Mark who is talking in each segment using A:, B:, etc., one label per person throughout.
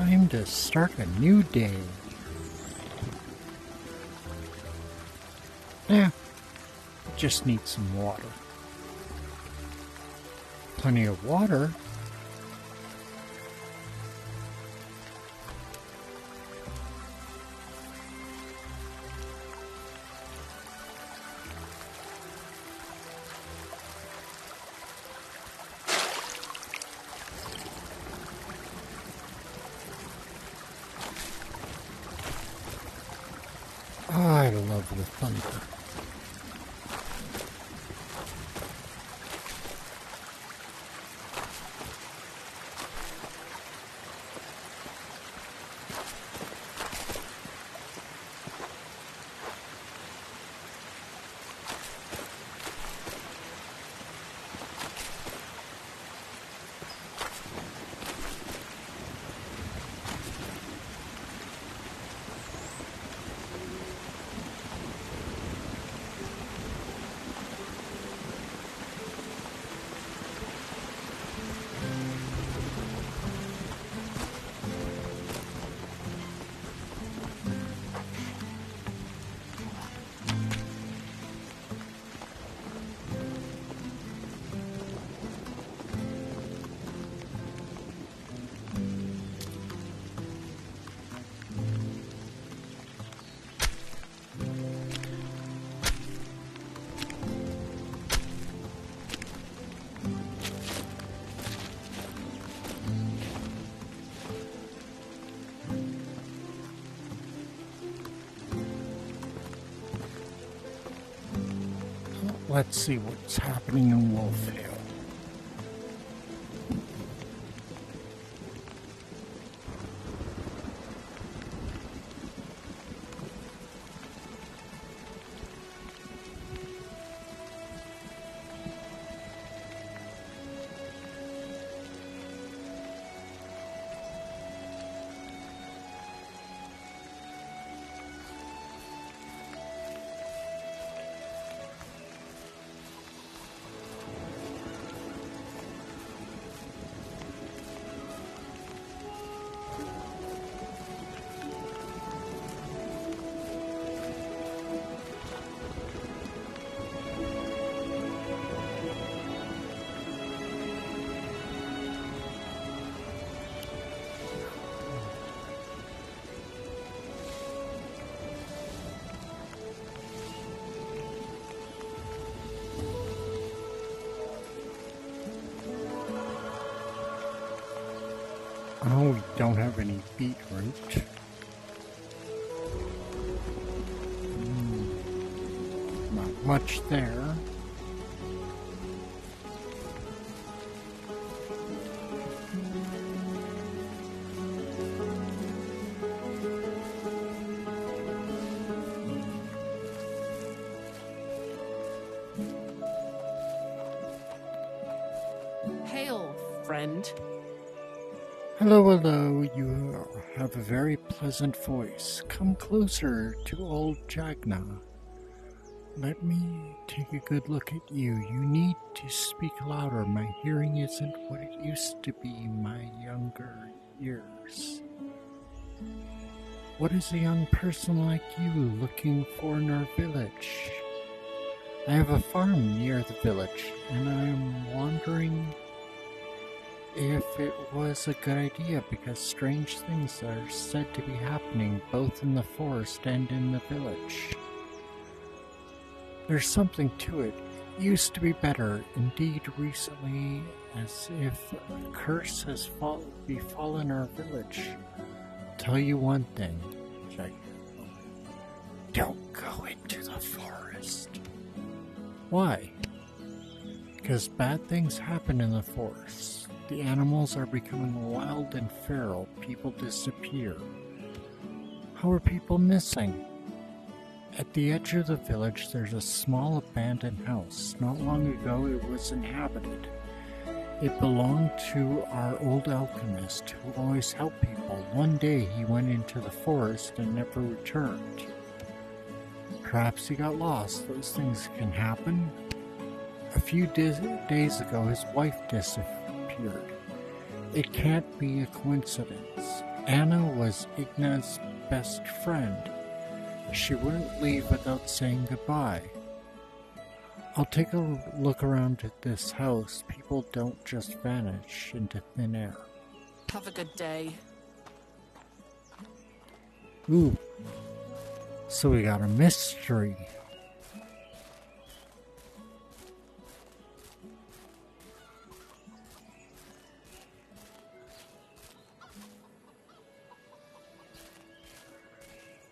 A: time to start a new day. Just need some water. Plenty of water. I love the thunder. Let's see what's happening in Wolfhill. Oh, we don't have any beetroot. Not much there.
B: Hail, friend.
A: Hello, hello, you have a very pleasant voice. Come closer to old Jagna. Let me take a good look at you. You need to speak louder. My hearing isn't what it used to be in my younger years. What is a young person like you looking for in our village? I have a farm near the village, and I'm wondering if it was a good idea, because strange things are said to be happening both in the forest and in the village. There's something to it. It used to be better. Indeed, recently, as if a curse has befallen our village. I'll tell you one thing, Jack. Don't go into the forest. Why? Because bad things happen in the forest. The animals are becoming wild and feral. People disappear. How are people missing? At the edge of the village, there's a small abandoned house. Not long ago, it was inhabited. It belonged to our old alchemist, who always helped people. One day, he went into the forest and never returned. Perhaps he got lost. Those things can happen. A few days ago, his wife disappeared. It can't be a coincidence. Anna was Igna's best friend. She wouldn't leave without saying goodbye. I'll take a look around at this house. People don't just vanish into thin air.
B: Have a good day.
A: Ooh. So we got a mystery.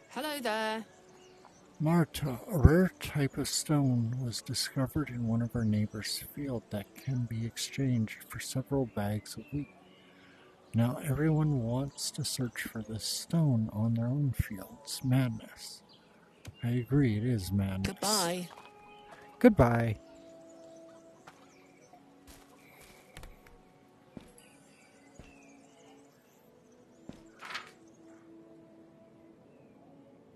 B: Hello there.
A: Marta, a rare type of stone was discovered in one of our neighbor's field that can be exchanged for several bags of wheat. Now everyone wants to search for this stone on their own fields. Madness. I agree, it is madness.
B: Goodbye.
A: Goodbye.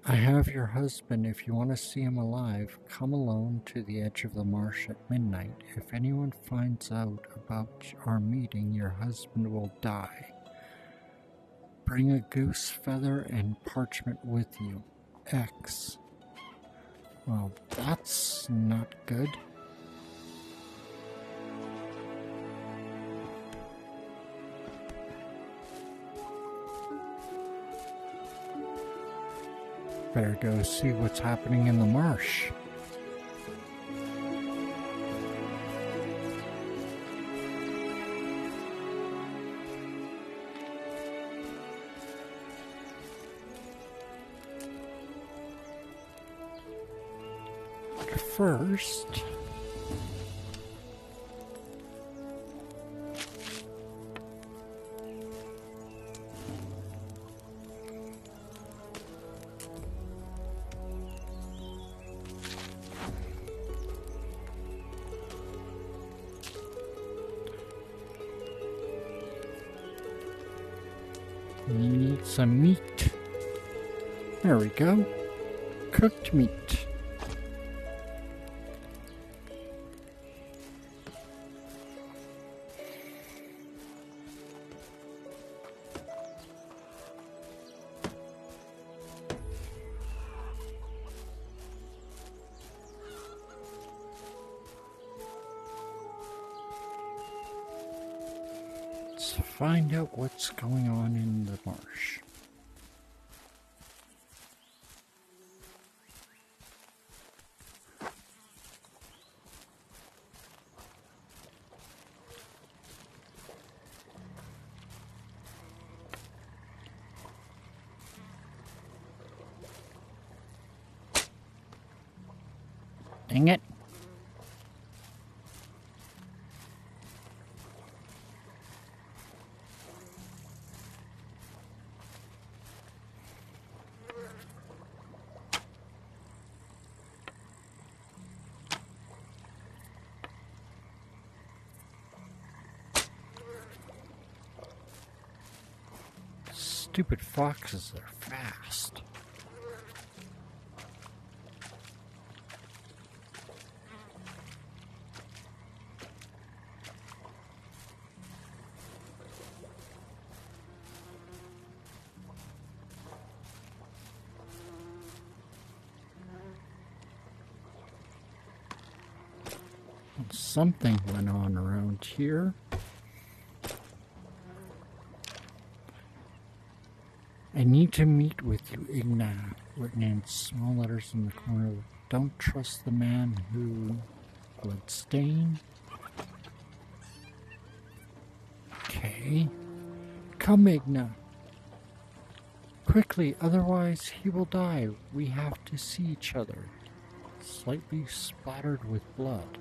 A: I have your husband. If you want to see him alive, come alone to the edge of the marsh at midnight. If anyone finds out about our meeting, your husband will die. Bring a goose feather and parchment with you. X. Well, that's not good. Better go see what's happening in the marsh. First, we need some meat. There we go. Cooked meat. Let's find out what's going on in the marsh. Dang it. Stupid foxes are fast. Something went on around here. I need to meet with you, Igna. Written in small letters in the corner. Don't trust the man who bloodstain. Okay. Come, Igna. Quickly, otherwise he will die. We have to see each other. Slightly splattered with blood.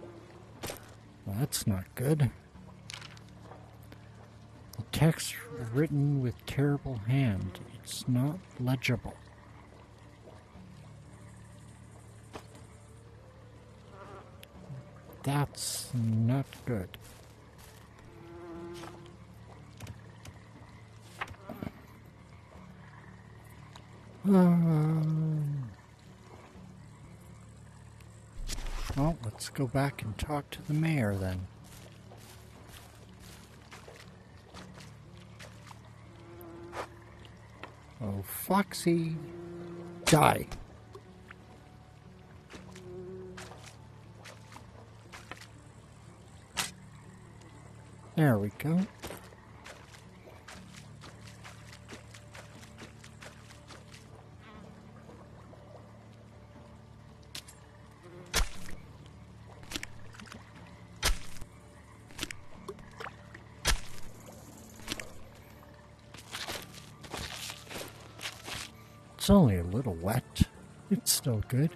A: Well, that's not good. The text written with terrible hand. It's not legible. That's not good. Well, let's go back and talk to the mayor then. Oh, Foxy, die. There we go. It's only a little wet. It's still good.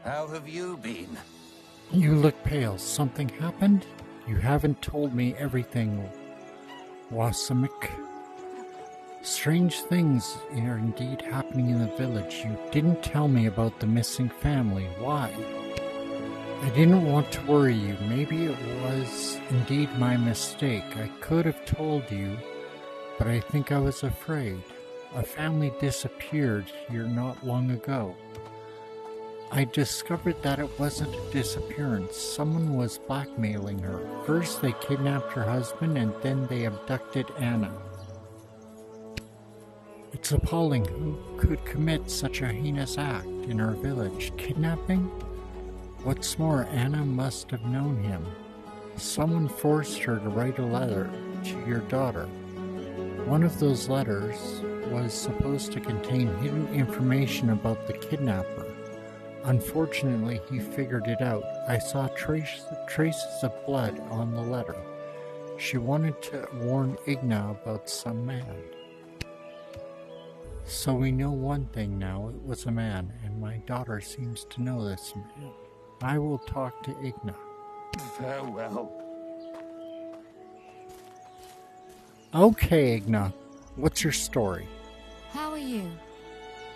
C: How have you been?
A: You look pale. Something happened? You haven't told me everything, Wasamik. Strange things are indeed happening in the village. You didn't tell me about the missing family. Why? I didn't want to worry you. Maybe it was indeed my mistake. I could have told you, but I think I was afraid. A family disappeared here not long ago. I discovered that it wasn't a disappearance. Someone was blackmailing her. First they kidnapped her husband and then they abducted Anna. It's appalling. Who could commit such a heinous act in our village? Kidnapping? What's more, Anna must have known him. Someone forced her to write a letter to your daughter. One of those letters was supposed to contain hidden information about the kidnapper. Unfortunately, he figured it out. I saw traces of blood on the letter. She wanted to warn Igna about some man. So we know one thing now. It was a man, and my daughter seems to know this man. I will talk to Igna.
C: Farewell.
A: Okay, Igna. What's your story?
D: How are you?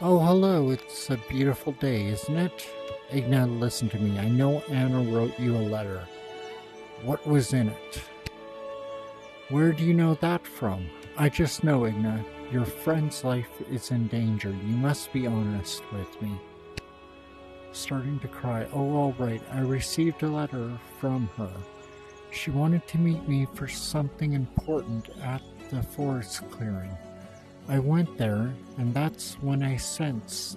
A: Oh, hello. It's a beautiful day, isn't it? Igna, listen to me. I know Anna wrote you a letter. What was in it? Where do you know that from? I just know, Igna. Your friend's life is in danger. You must be honest with me. Starting to cry. Oh, all right. I received a letter from her. She wanted to meet me for something important at the forest clearing. I went there, and that's when I sensed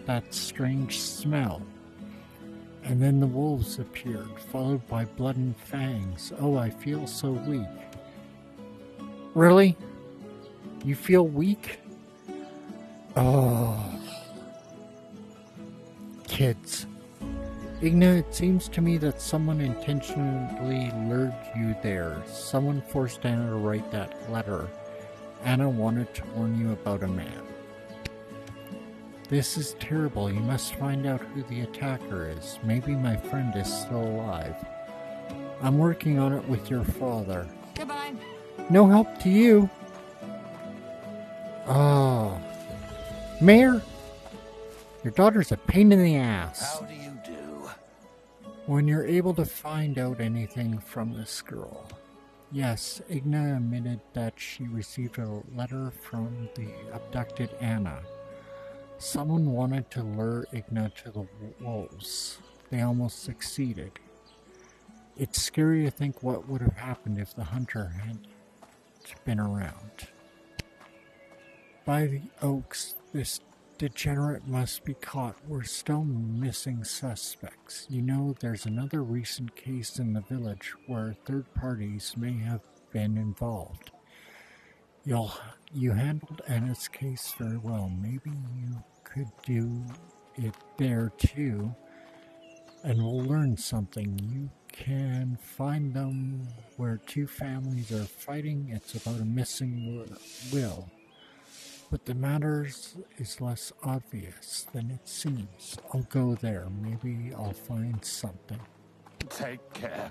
A: that strange smell. And then the wolves appeared, followed by blood and fangs. Oh, I feel so weak. Really? You feel weak? Oh. Kids. Igna, it seems to me that someone intentionally lured you there. Someone forced Anna to write that letter. Anna wanted to warn you about a man. This is terrible. You must find out who the attacker is. Maybe my friend is still alive. I'm working on it with your father.
D: Goodbye.
A: No help to you. Oh. Mayor, your daughter's a pain in the ass.
C: How do you do?
A: When you're able to find out anything from this girl. Yes, Igna admitted that she received a letter from the abducted Anna. Someone wanted to lure Igna to the wolves. They almost succeeded. It's scary to think what would have happened if the hunter had been around. By the oaks, this degenerate must be caught. We're still missing suspects. You know, there's another recent case in the village where third parties may have been involved. You handled Anna's case very well. Maybe you could do it there too, and we'll learn something. You can find them where two families are fighting. It's about a missing will. But the matter is less obvious than it seems. I'll go there. Maybe I'll find something.
C: Take care.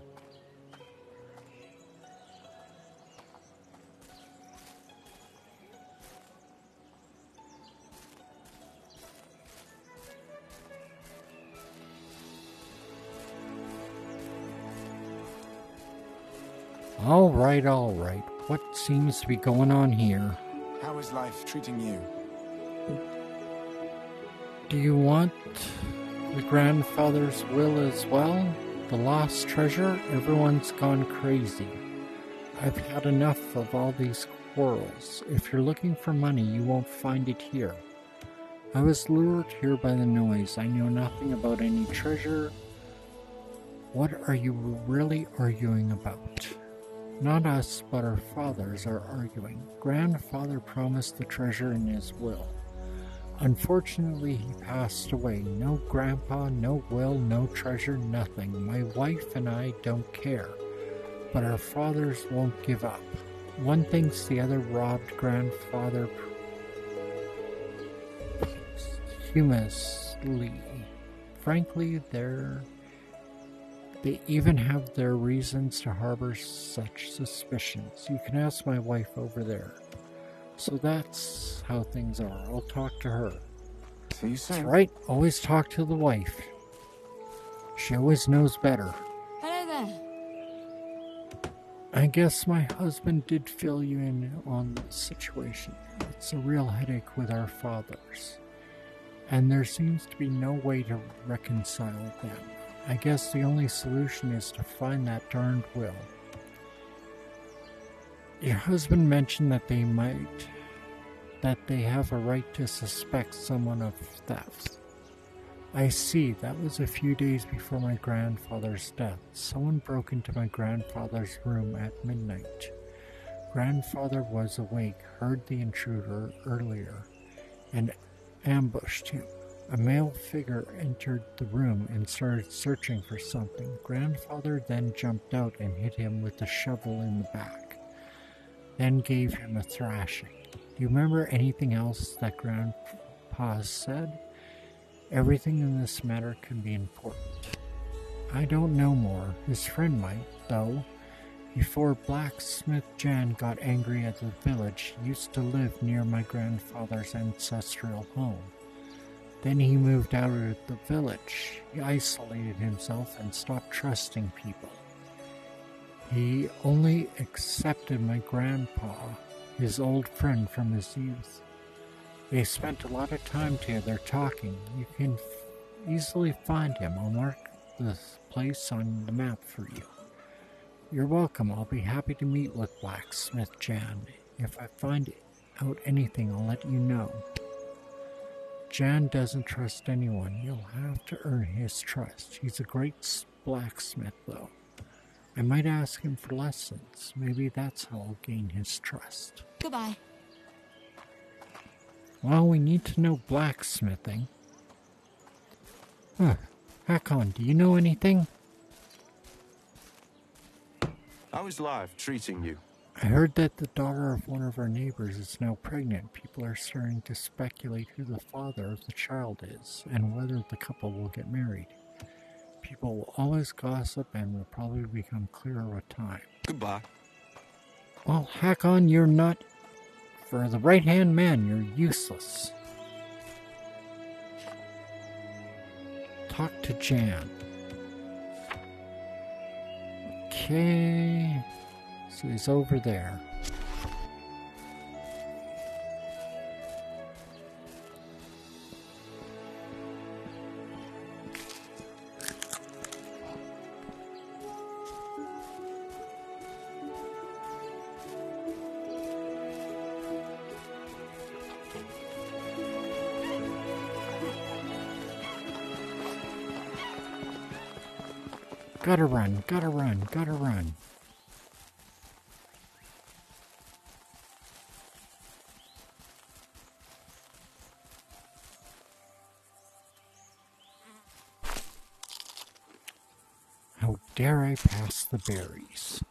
A: All right. What seems to be going on here?
D: How is life treating you?
A: Do you want the grandfather's will as well? The lost treasure? Everyone's gone crazy. I've had enough of all these quarrels. If you're looking for money, you won't find it here. I was lured here by the noise. I know nothing about any treasure. What are you really arguing about? Not us, but our fathers are arguing. Grandfather promised the treasure in his will. Unfortunately, he passed away. No grandpa, no will, no treasure, nothing. My wife and I don't care. But our fathers won't give up. One thinks the other robbed grandfather posthumously. Frankly, they even have their reasons to harbor such suspicions. You can ask my wife over there. So that's how things are. I'll talk to her.
D: See you soon.
A: That's right. Always talk to the wife. She always knows better.
B: Hello there.
A: I guess my husband did fill you in on the situation. It's a real headache with our fathers. And there seems to be no way to reconcile them. I guess the only solution is to find that darned will. Your husband mentioned that they have a right to suspect someone of theft. I see. That was a few days before my grandfather's death. Someone broke into my grandfather's room at midnight. Grandfather was awake, heard the intruder earlier, and ambushed him. A male figure entered the room and started searching for something. Grandfather then jumped out and hit him with a shovel in the back, then gave him a thrashing. Do you remember anything else that Grandpa said? Everything in this matter can be important. I don't know more. His friend might, though. Before Blacksmith Jan got angry at the village, he used to live near my grandfather's ancestral home. Then he moved out of the village. He isolated himself and stopped trusting people. He only accepted my grandpa, his old friend from his youth. They spent a lot of time together talking. You can easily find him. I'll mark the place on the map for you. You're welcome. I'll be happy to meet with Blacksmith Jan. If I find out anything, I'll let you know. Jan doesn't trust anyone. You'll have to earn his trust. He's a great blacksmith, though. I might ask him for lessons. Maybe that's how I'll gain his trust.
B: Goodbye.
A: Well, we need to know blacksmithing. Hakon, do you know anything?
D: How is life treating you?
A: I heard that the daughter of one of our neighbors is now pregnant. People are starting to speculate who the father of the child is, and whether the couple will get married. People will always gossip and will probably become clearer with time.
D: Goodbye.
A: Well, Hakon, you're not... For the right-hand man, you're useless. Talk to Jan. Okay... So he's over there. Gotta run, gotta run, gotta run. How dare I pass the berries?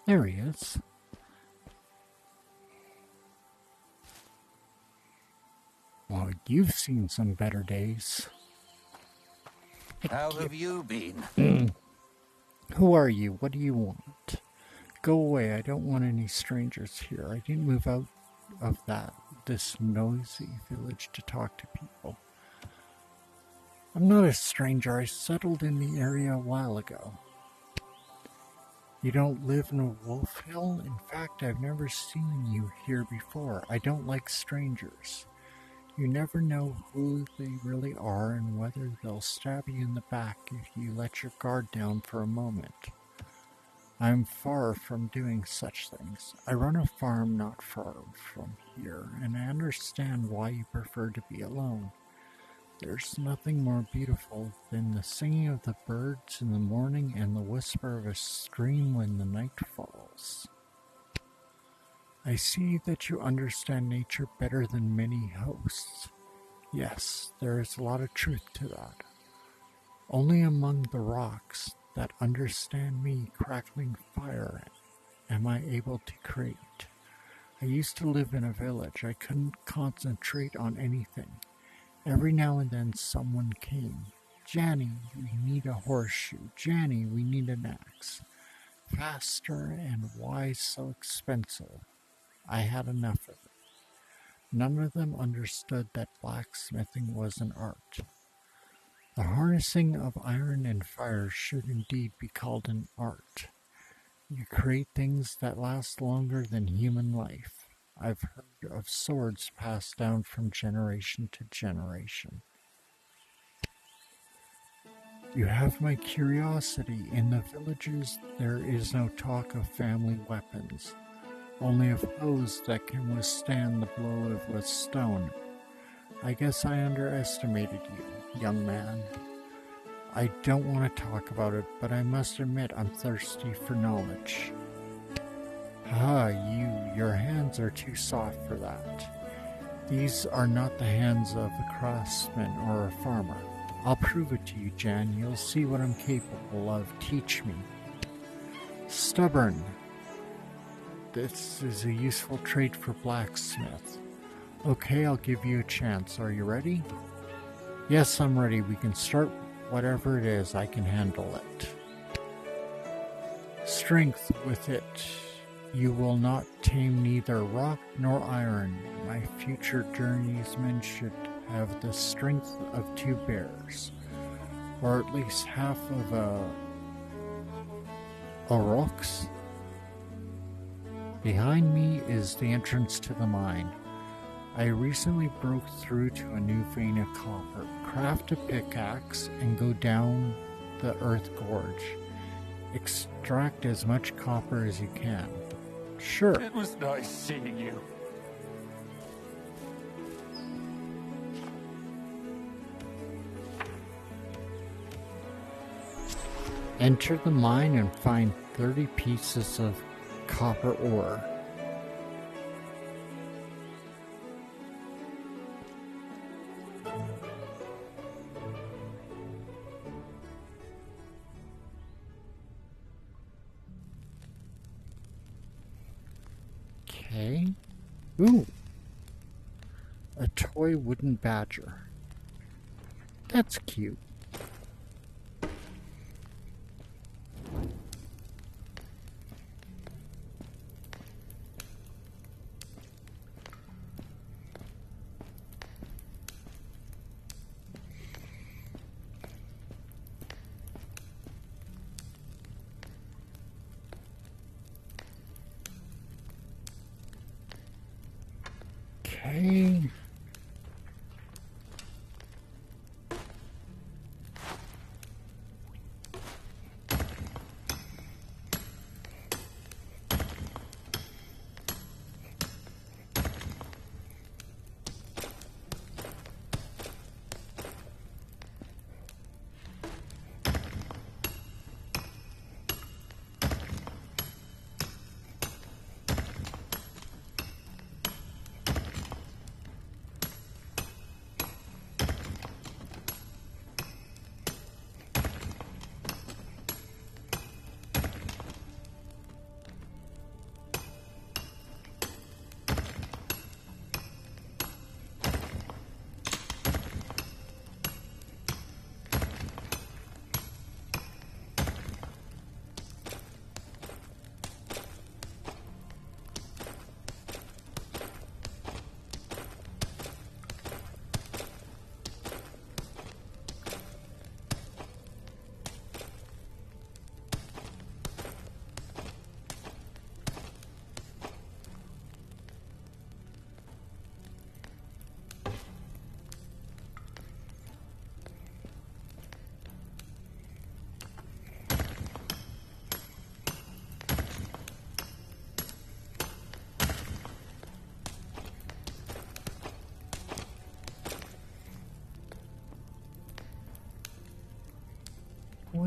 A: There he is. Well, you've seen some better days.
C: How have you been?
A: Who are you? What do you want? Go away. I don't want any strangers here. I didn't move out of this noisy village to talk to people. I'm not a stranger. I settled in the area a while ago. You don't live in a wolf hill? In fact, I've never seen you here before. I don't like strangers. You never know who they really are and whether they'll stab you in the back if you let your guard down for a moment. I'm far from doing such things. I run a farm not far from here, and I understand why you prefer to be alone. There's nothing more beautiful than the singing of the birds in the morning and the whisper of a stream when the night falls. I see that you understand nature better than many hosts. Yes, there is a lot of truth to that. Only among the rocks that understand me crackling fire am I able to create. I used to live in a village. I couldn't concentrate on anything. Every now and then someone came. Janny, we need a horseshoe. Janny, we need an axe. Faster and why so expensive? I had enough of it. None of them understood that blacksmithing was an art. The harnessing of iron and fire should indeed be called an art. You create things that last longer than human life. I've heard of swords passed down from generation to generation. You have my curiosity. In the villages, there is no talk of family weapons, only of hoes that can withstand the blow of a stone. I guess I underestimated you, young man. I don't want to talk about it, but I must admit I'm thirsty for knowledge. Your hands are too soft for that. These are not the hands of a craftsman or a farmer. I'll prove it to you, Jan. You'll see what I'm capable of. Teach me. Stubborn. This is a useful trait for blacksmith. Okay, I'll give you a chance. Are you ready? Yes, I'm ready. We can start whatever it is. I can handle it. Strength with it. You will not tame neither rock nor iron. My future journeymen should have the strength of 2 bears, or at least half of a oryx. Behind me is the entrance to the mine. I recently broke through to a new vein of copper. Craft a pickaxe and go down the earth gorge. Extract as much copper as you can. Sure.
C: It was nice seeing you.
A: Enter the mine and find 30 pieces of copper ore. Okay. Ooh. A toy wooden badger. That's cute. Okay.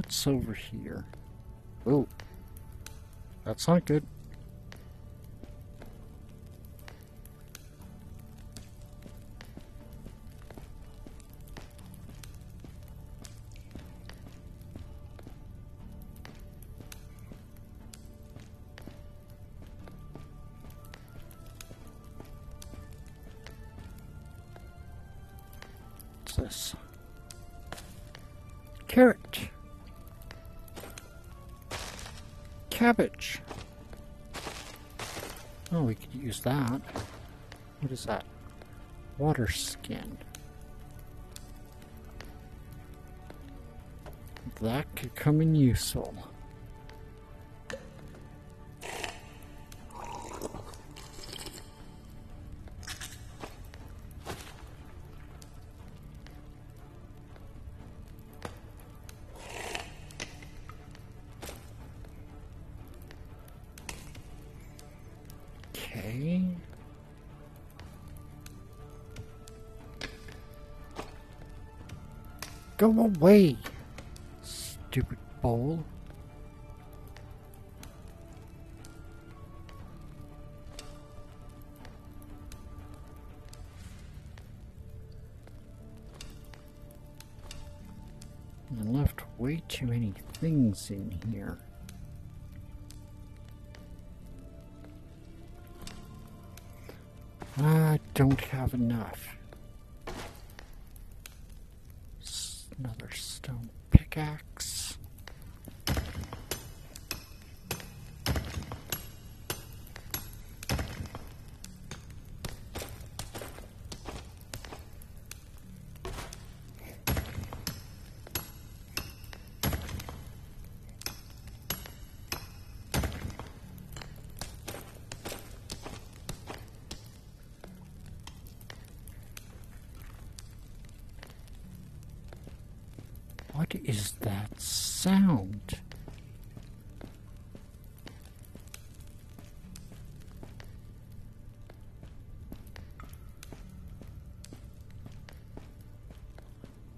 A: What's over here? Oh, that's not good. What's this? Carrot. Cabbage. Oh, we could use that. What is that? Water skin. That could come in useful. Okay. Go away, stupid bowl. I left way too many things in here. I don't have enough. Another stone pickaxe. What is that sound?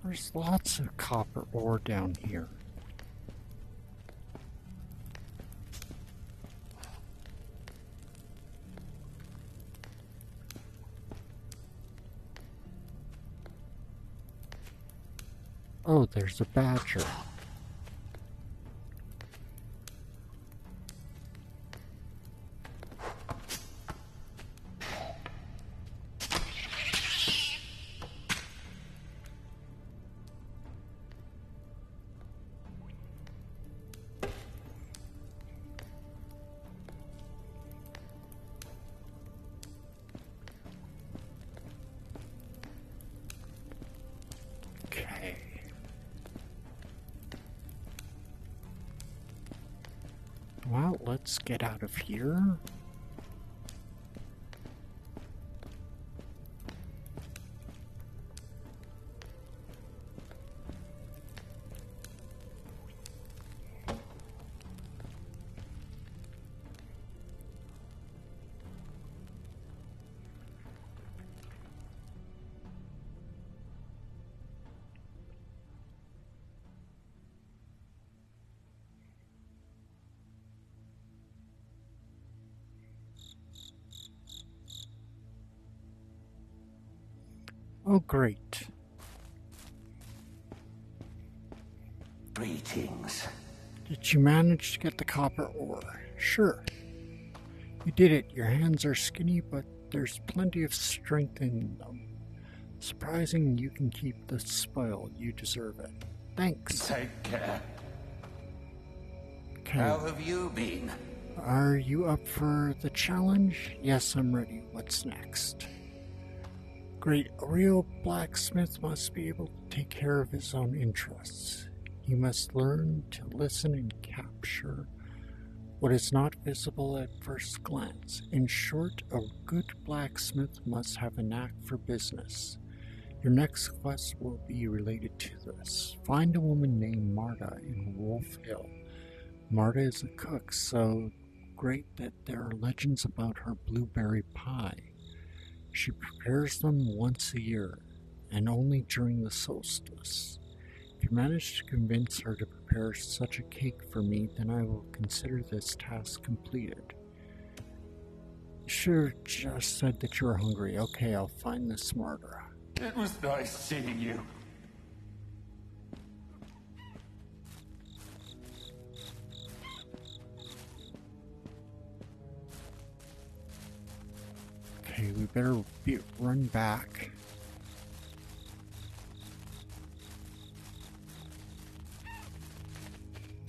A: There's lots of copper ore down here. Oh, there's a badger. Okay. Well, let's get out of here. Oh, great.
C: Greetings.
A: Did you manage to get the copper ore? Sure. You did it. Your hands are skinny, but there's plenty of strength in them. Surprising you can keep the spoil. You deserve it. Thanks.
C: Take care.
A: Okay.
C: How have you been?
A: Are you up for the challenge? Yes, I'm ready. What's next? Great. A real blacksmith must be able to take care of his own interests. He must learn to listen and capture what is not visible at first glance. In short, a good blacksmith must have a knack for business. Your next quest will be related to this. Find a woman named Marta in Wolf Hill. Marta is a cook, so great that there are legends about her blueberry pie. She prepares them once a year, and only during the solstice. If you manage to convince her to prepare such a cake for me, then I will consider this task completed. You should have just said that you were hungry. Okay, I'll find the smarter.
C: It was nice seeing you.
A: Okay, we better run back.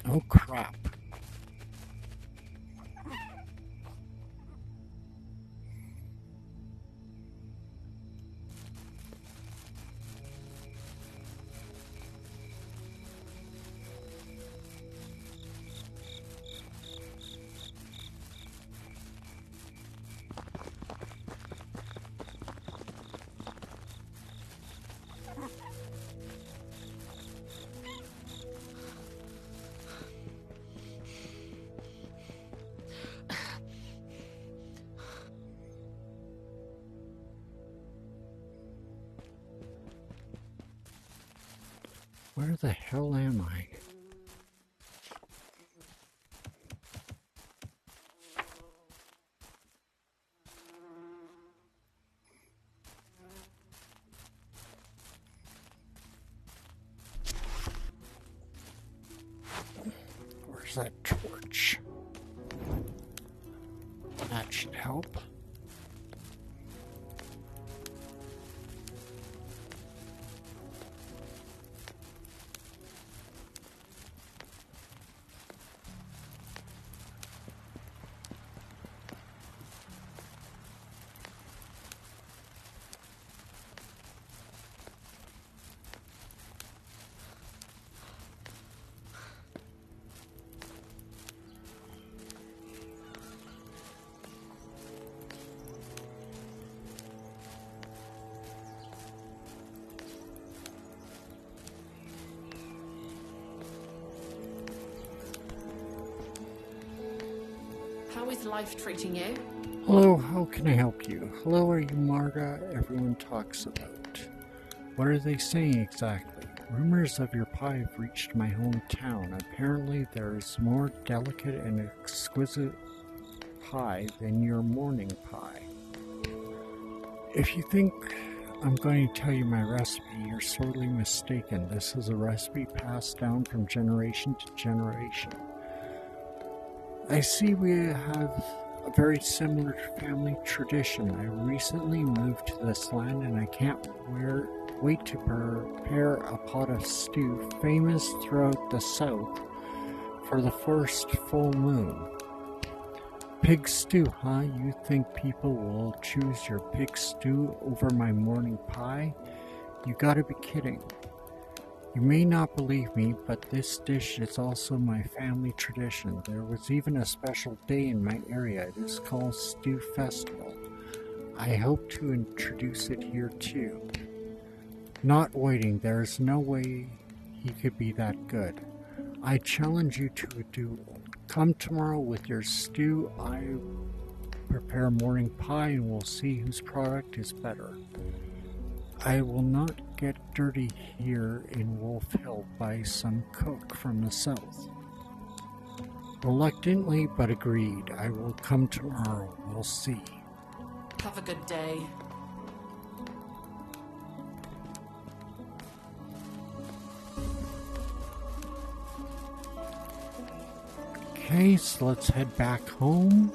A: Oh crap. Where the hell am I? Where's that torch? That should help.
E: How is life treating you?
A: Hello, how can I help you? Hello, are you Marga? Everyone talks about. What are they saying exactly? Rumors of your pie have reached my hometown. Apparently there is more delicate and exquisite pie than your morning pie. If you think I'm going to tell you my recipe, you're sorely mistaken. This is a recipe passed down from generation to generation. I see we have a very similar family tradition. I recently moved to this land and I can't wait to prepare a pot of stew famous throughout the south for the first full moon. Pig stew, huh? You think people will choose your pig stew over my morning pie? You gotta be kidding. You may not believe me, but this dish is also my family tradition. There was even a special day in my area. It is called Stew Festival. I hope to introduce it here too. Not waiting, there is no way he could be that good. I challenge you to a duel. Come tomorrow with your stew. I prepare morning pie and we'll see whose product is better. I will not get dirty here in Wolf Hill by some cook from the south. Reluctantly, but agreed. I will come tomorrow. We'll see.
E: Have a good day.
A: Okay, so let's head back home.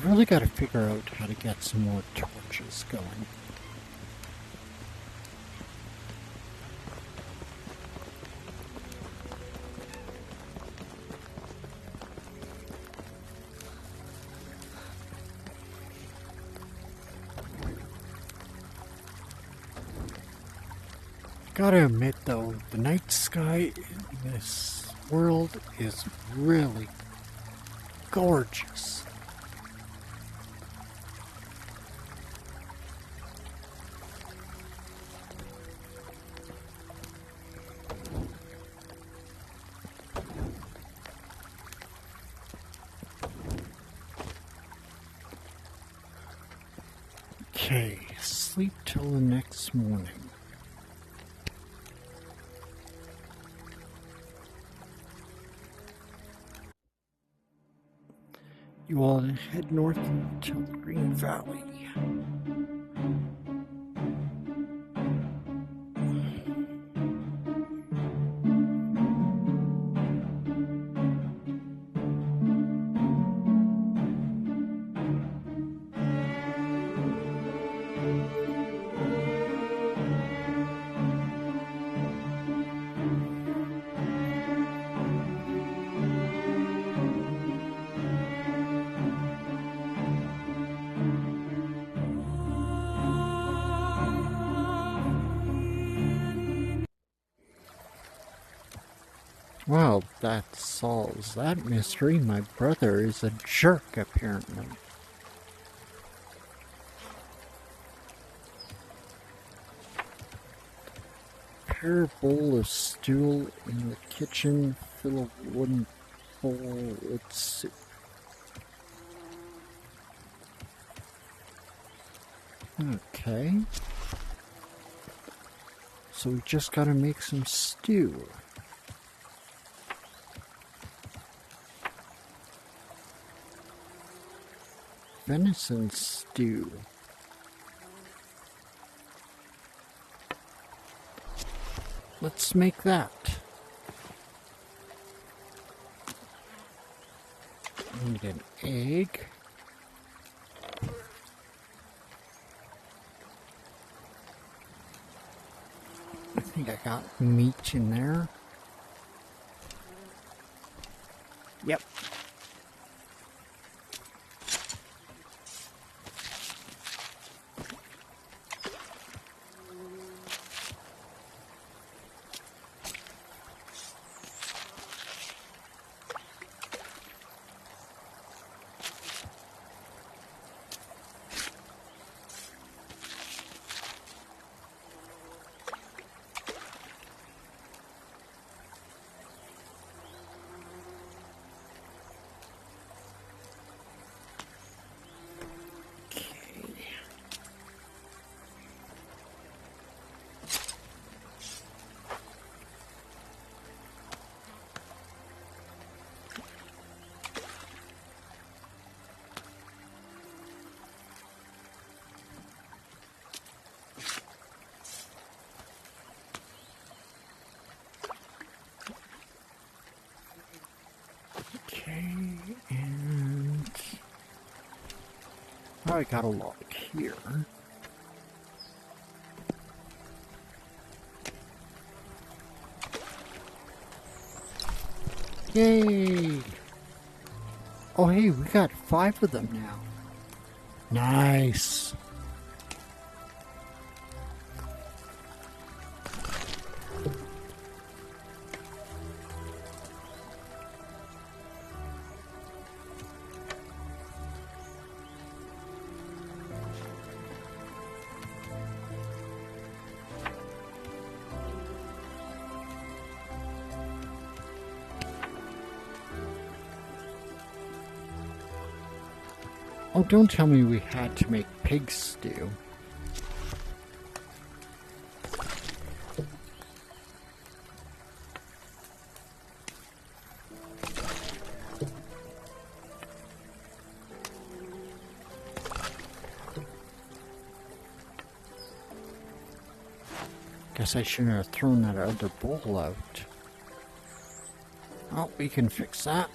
A: Really got to figure out how to get some more torches going. Gotta admit though, the night sky in this world is really gorgeous. Okay, sleep till the next morning. You all head north until the Green Valley. Well, that solves that mystery. My brother is a jerk, apparently. Prepare a bowl of stew in the kitchen. Fill a wooden bowl with soup. Okay. So we just gotta make some stew. Venison stew. Let's make that. Need an egg. I think I got meat in there. Yep. Okay, and I got a log here. Yay! Oh hey, we got 5 of them now. Nice! Oh, don't tell me we had to make pig stew. Guess I shouldn't have thrown that other bowl out. Oh, we can fix that.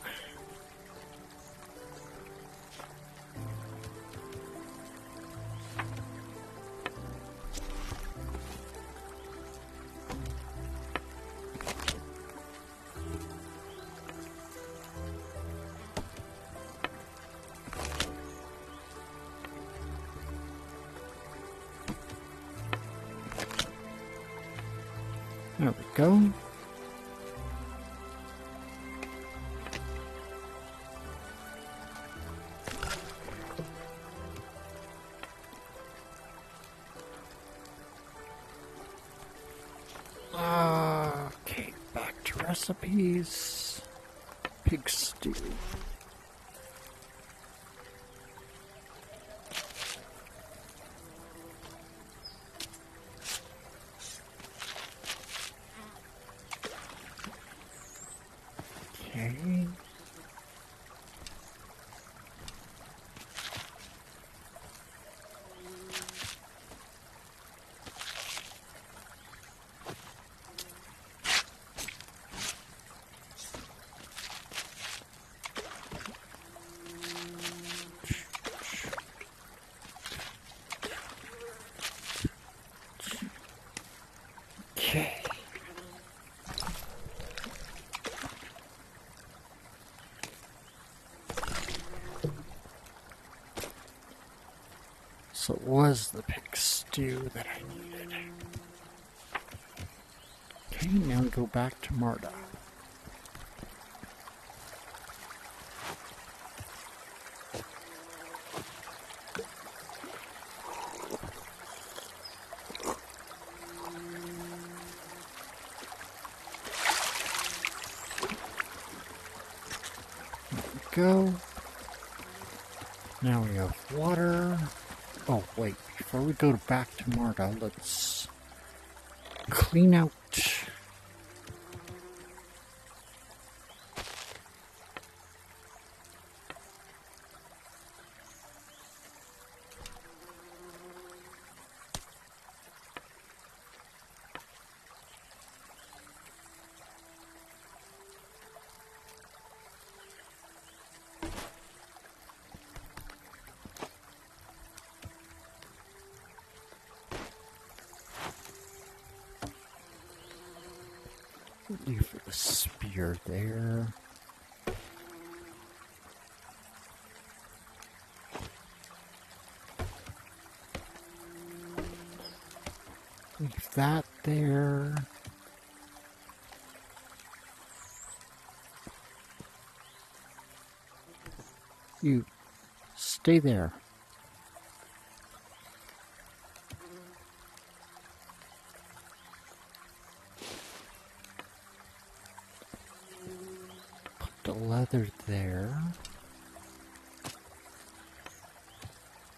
A: go. Okay, back to recipes. Pig stew. Okay. Okay. So it was the pig stew that I needed. Okay, now go back to Marta. Go. Now we have water. Oh wait, before we go back to Marta, let's clean out. Leave the spear there. Leave that there. You stay there. The leather there.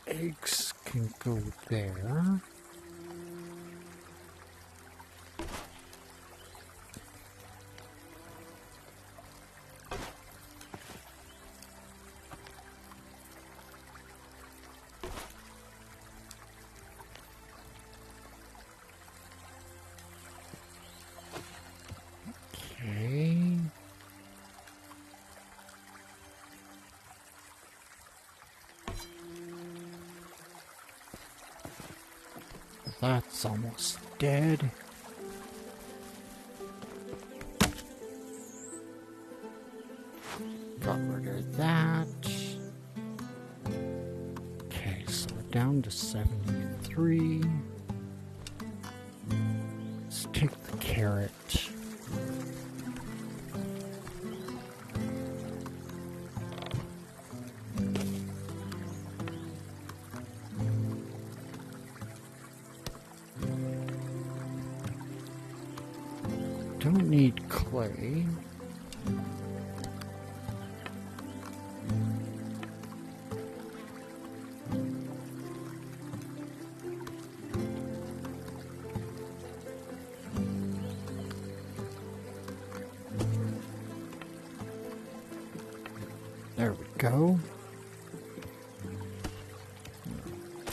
A: Eggs can go there. Okay. That's almost dead. Got rid of that. Okay, so we're down to 73. Let's take the carrot. Don't need clay. There we go.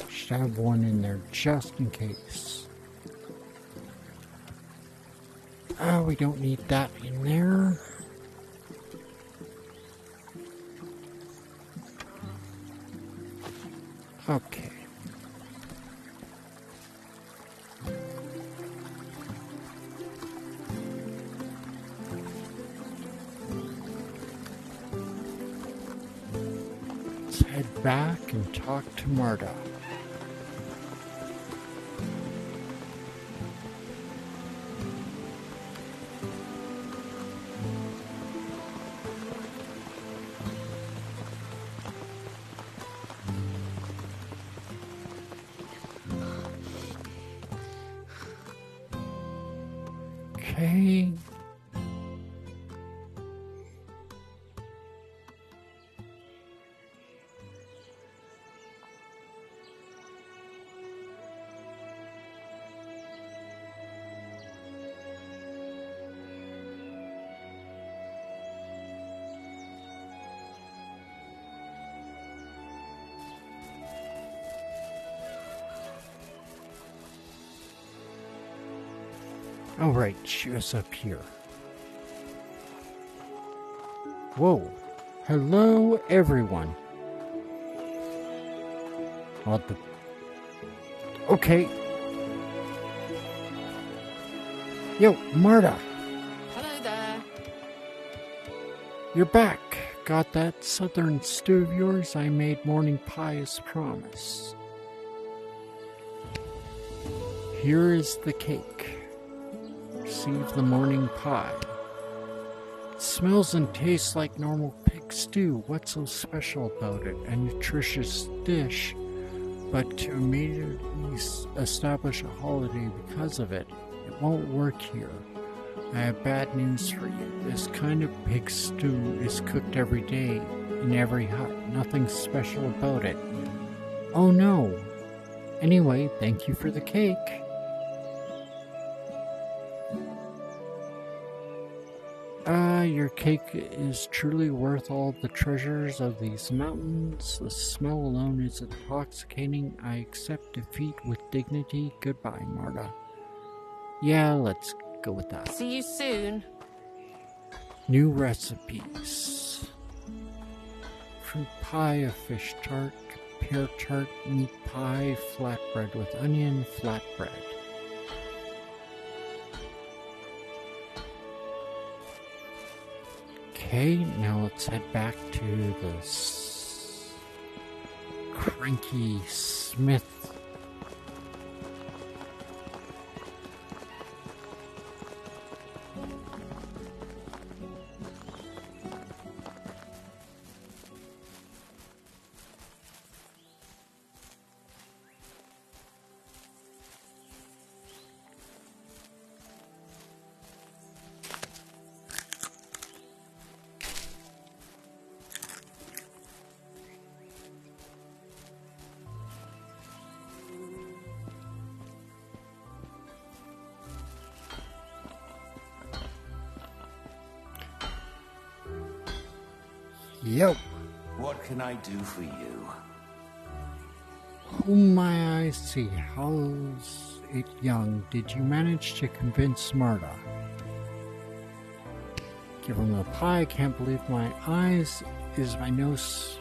A: Should have one in there just in case. We don't need that in there. Okay. Let's head back and talk to Marta. Okay. Oh, right, she was up here. Whoa. Hello, everyone. What the... Okay. Yo, Marta,
E: Hello there.
A: you're back. Got that southern stew of yours? I made morning pie as promised. Here is the cake. Receive the morning pie. It smells and tastes like normal pig stew. What's so special about it? A nutritious dish, but to immediately establish a holiday because of it, it won't work here. I have bad news for you. This kind of pig stew is cooked every day in every hut. Nothing special about it. Oh no. Anyway, thank you for the cake. Your cake is truly worth all the treasures of these mountains. The smell alone is intoxicating. I accept defeat with dignity. Goodbye, Marta. Yeah, let's go with that.
E: See you soon.
A: New recipes. Fruit pie, a fish tart, pear tart, meat pie, flatbread with onion, flatbread. Okay, now let's head back to this cranky Smith. Yo.
C: What can I do for you?
A: Oh my, I see. How's it, young? Did you manage to convince Marta? Give him the pie. I can't believe my eyes. Is my nose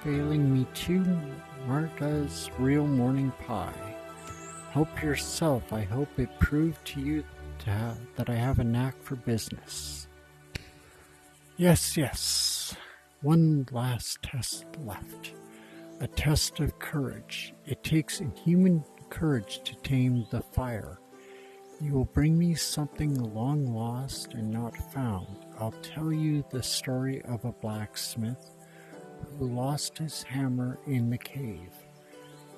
A: failing me too? Marta's real morning pie. Help yourself. I hope it proved to you that I have a knack for business. Yes, yes. One last test left. A test of courage. It takes inhuman courage to tame the fire. You will bring me something long lost and not found. I'll tell you the story of a blacksmith who lost his hammer in the cave.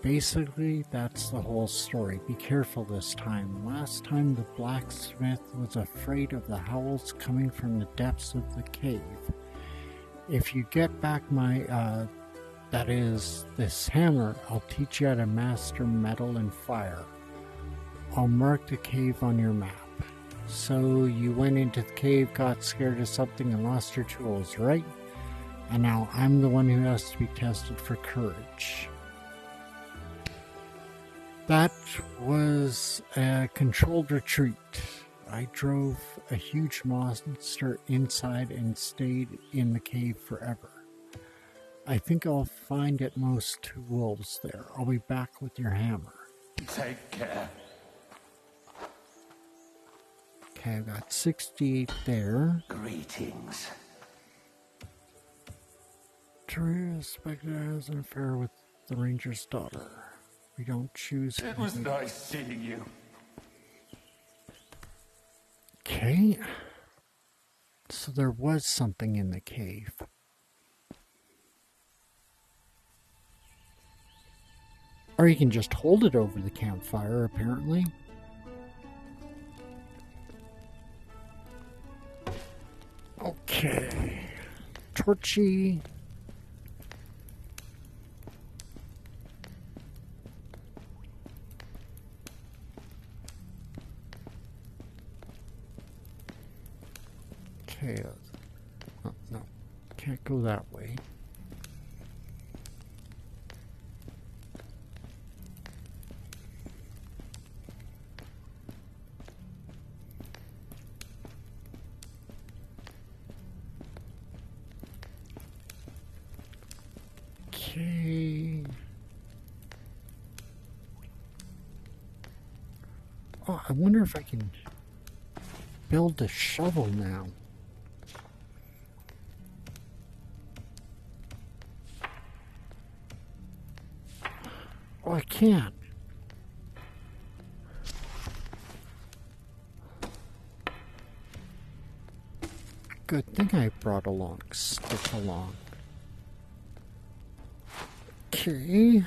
A: Basically, that's the whole story. Be careful this time. Last time the blacksmith was afraid of the howls coming from the depths of the cave. If you get back my, that is, this hammer, I'll teach you how to master metal and fire. I'll mark the cave on your map. So you went into the cave, got scared of something, and lost your tools, right? And now I'm the one who has to be tested for courage. That was a controlled retreat. I drove a huge monster inside and stayed in the cave forever. I think I'll find at most 2 wolves there. I'll be back with your hammer.
C: Take care.
A: Okay, I've got 68 there.
C: Greetings.
A: Teresa suspected has an affair with the ranger's daughter. We don't choose.
C: It was nice seeing you.
A: Okay. So there was something in the cave. Or you can just hold it over the campfire, apparently. Okay. Torchy. Okay. Oh, no. Can't go that way. Okay. Oh, I wonder if I can build a shovel now. Oh, I can't. Good thing I brought along stick along. Okay.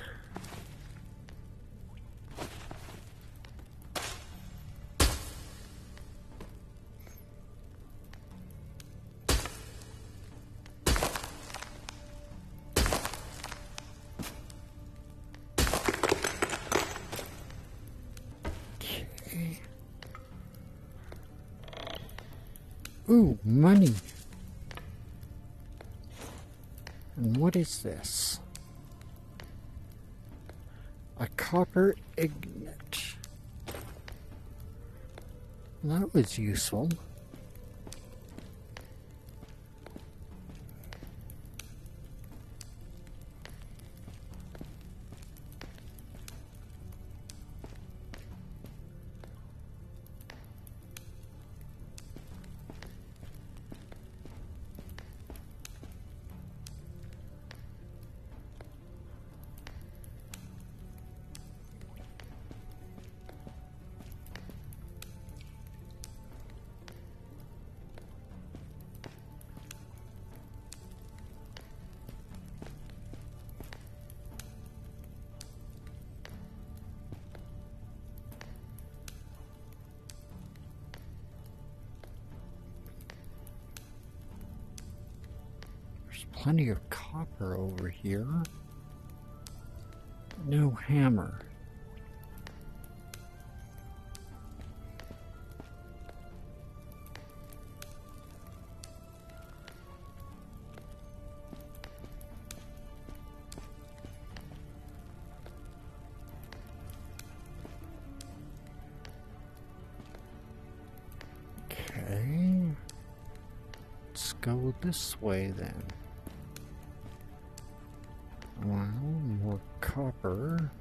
A: Okay. Ooh, money. And what is this? A copper ingot. That was useful. There's plenty of copper over here. No hammer. Okay. Let's go this way then. Well, more copper.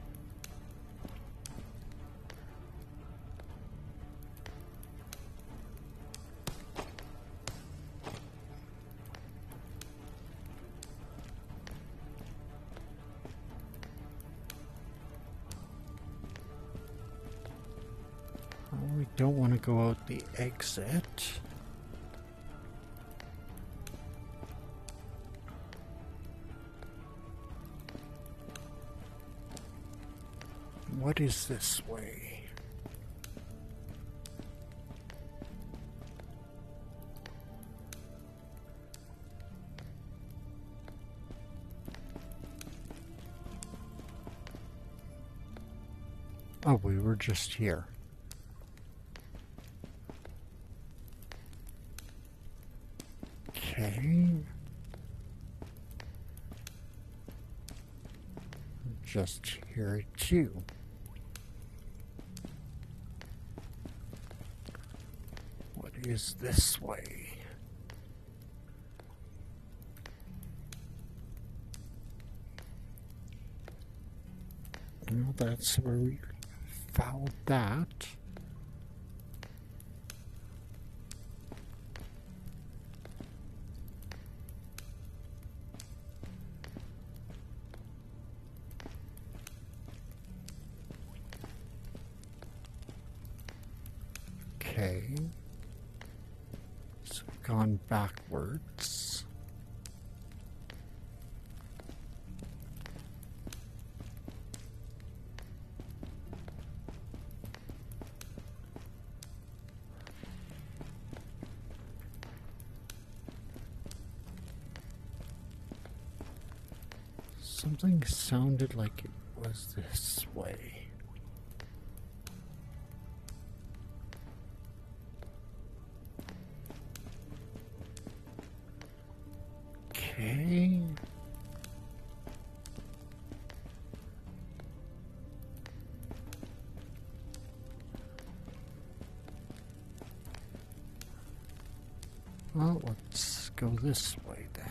A: Oh, we don't want to go out the exit. What is this way? Oh, we were just here. Okay. Just here too. What is this way? Well, that's where we found that. Okay. So we've gone backwards. Something sounded like it was this way. Okay. Well, let's go this way then.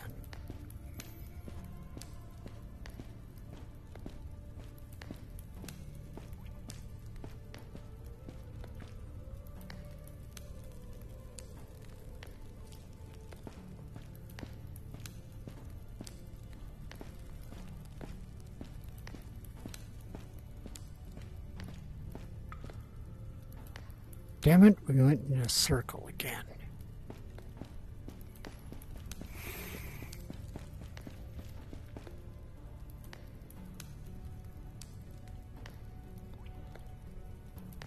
A: Damn it, we went in a circle again.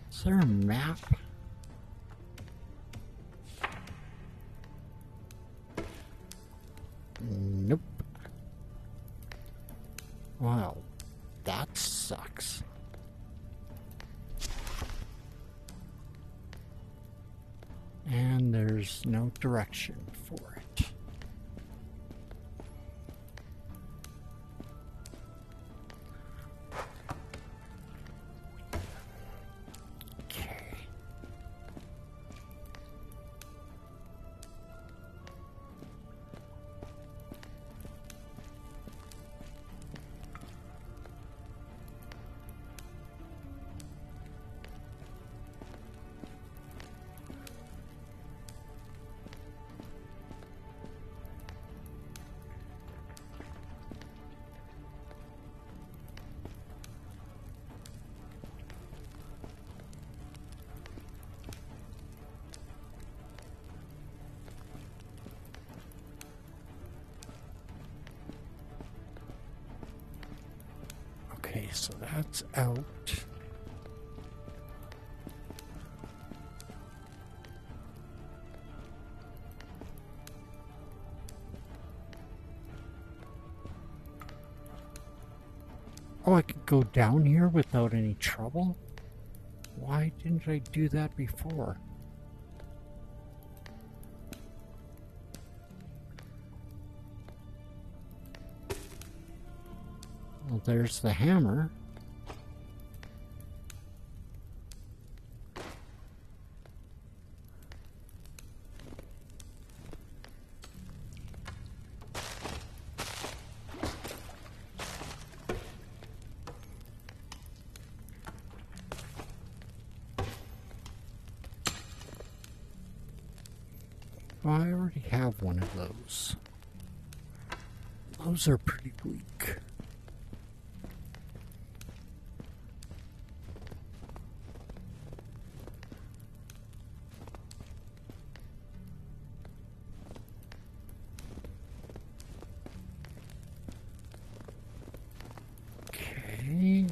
A: Is there a map? Nope. Well, that sucks. And there's no direction for it. Okay. Okay, so that's out. Oh, I could go down here without any trouble? Why didn't I do that before? Well, there's the hammer. Well, I already have one of those. Those are pretty weak. Okay.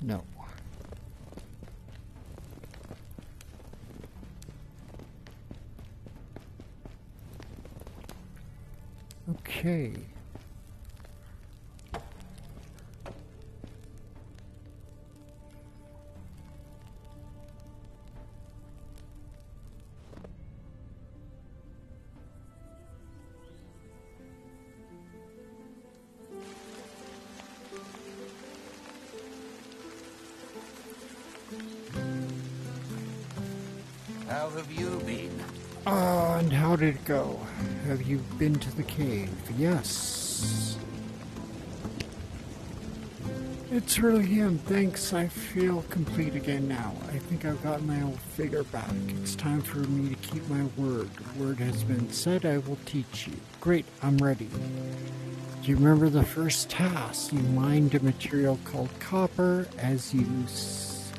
A: No. Okay.
C: How have you been?
A: And how did it go? Have you been to the cave? Yes. It's really him. Thanks. I feel complete again now. I think I've got my old figure back. It's time for me to keep my word. Word has been said. I will teach you. Great. I'm ready. Do you remember the first task? You mined a material called copper. As you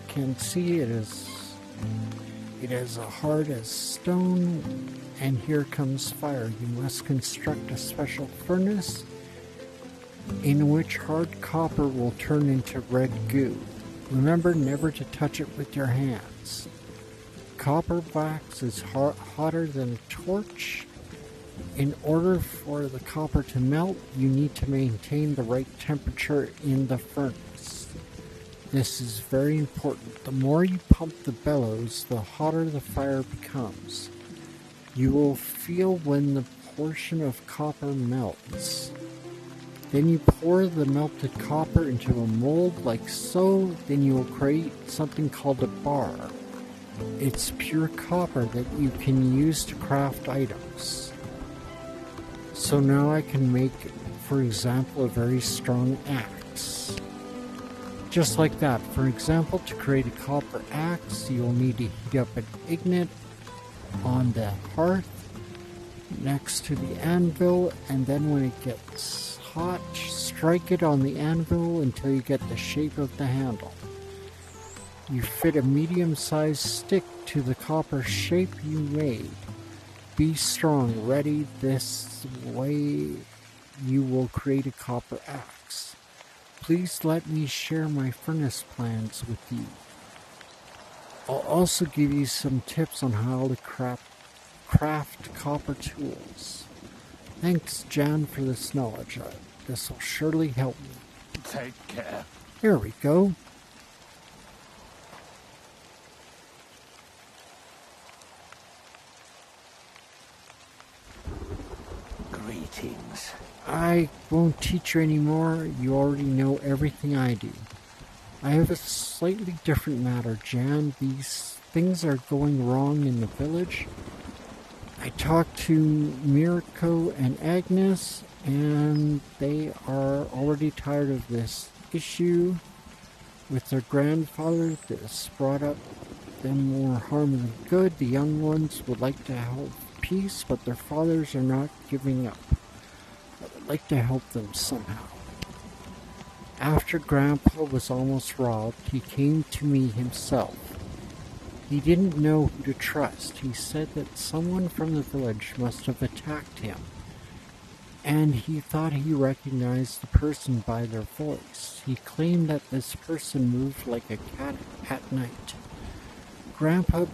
A: can see, it is It is as hard as stone, and here comes fire. You must construct a special furnace in which hard copper will turn into red goo. Remember never to touch it with your hands. Copper wax is hotter than a torch. In order for the copper to melt, you need to maintain the right temperature in the furnace. This is very important. The more you pump the bellows, the hotter the fire becomes. You will feel when the portion of copper melts. Then you pour the melted copper into a mold like so. Then you will create something called a bar. It's pure copper that you can use to craft items. So now I can make, for example, a very strong axe. Just like that. For example, to create a copper axe, you'll need to heat up an ingot on the hearth next to the anvil, and then when it gets hot, strike it on the anvil until you get the shape of the handle. You fit a medium-sized stick to the copper shape you made. Be strong, ready. This way you will create a copper axe. Please let me share my furnace plans with you. I'll also give you some tips on how to craft copper tools. Thanks, Jan, for this knowledge. This will surely help me.
C: Take care.
A: Here we go.
C: Greetings.
A: I won't teach you anymore. You already know everything I do. I have a slightly different matter, Jan. These things are going wrong in the village. I talked to Mirko and Agnes, and they are already tired of this issue with their grandfather. This brought up them more harm than good. The young ones would like to have peace, but their fathers are not giving up. I would like to help them somehow. After Grandpa was almost robbed, he came to me himself. He didn't know who to trust. He said that someone from the village must have attacked him, and he thought he recognized the person by their voice. He claimed that this person moved like a cat at night. Grandpa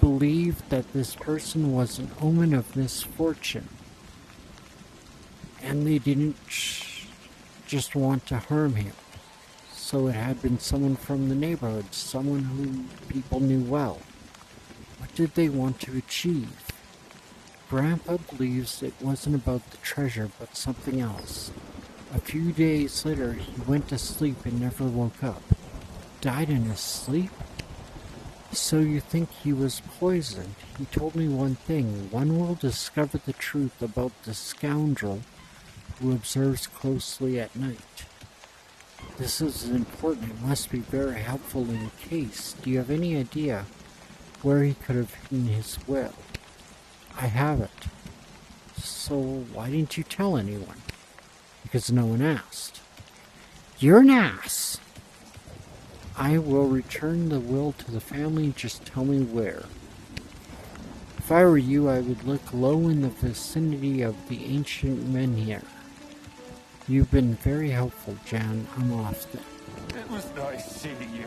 A: believed that this person was an omen of misfortune, and they didn't just want to harm him. So it had been someone from the neighborhood, someone whom people knew well. What did they want to achieve? Grandpa believes it wasn't about the treasure, but something else. A few days later, he went to sleep and never woke up. Died in his sleep? So you think he was poisoned? He told me one thing. One will discover the truth about the scoundrel who observes closely at night. This is important. It must be very helpful in the case. Do you have any idea where he could have hidden his will? I haven't. So why didn't you tell anyone? Because no one asked. You're an ass! I will return the will to the family, just tell me where. If I were you, I would look low in the vicinity of the ancient menhir. You've been very helpful, Jan. I'm off then.
C: It was nice seeing you.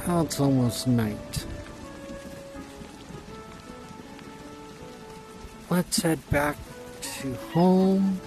A: Well, it's almost night. Let's head back to home.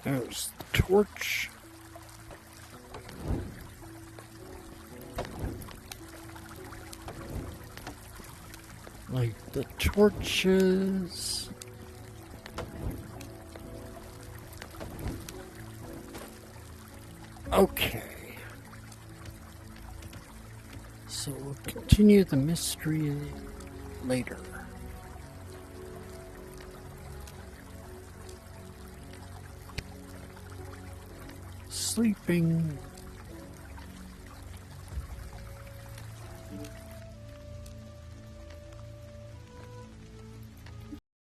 A: There's the torch. Like the torches. Okay. So we'll continue the mystery later. Sleeping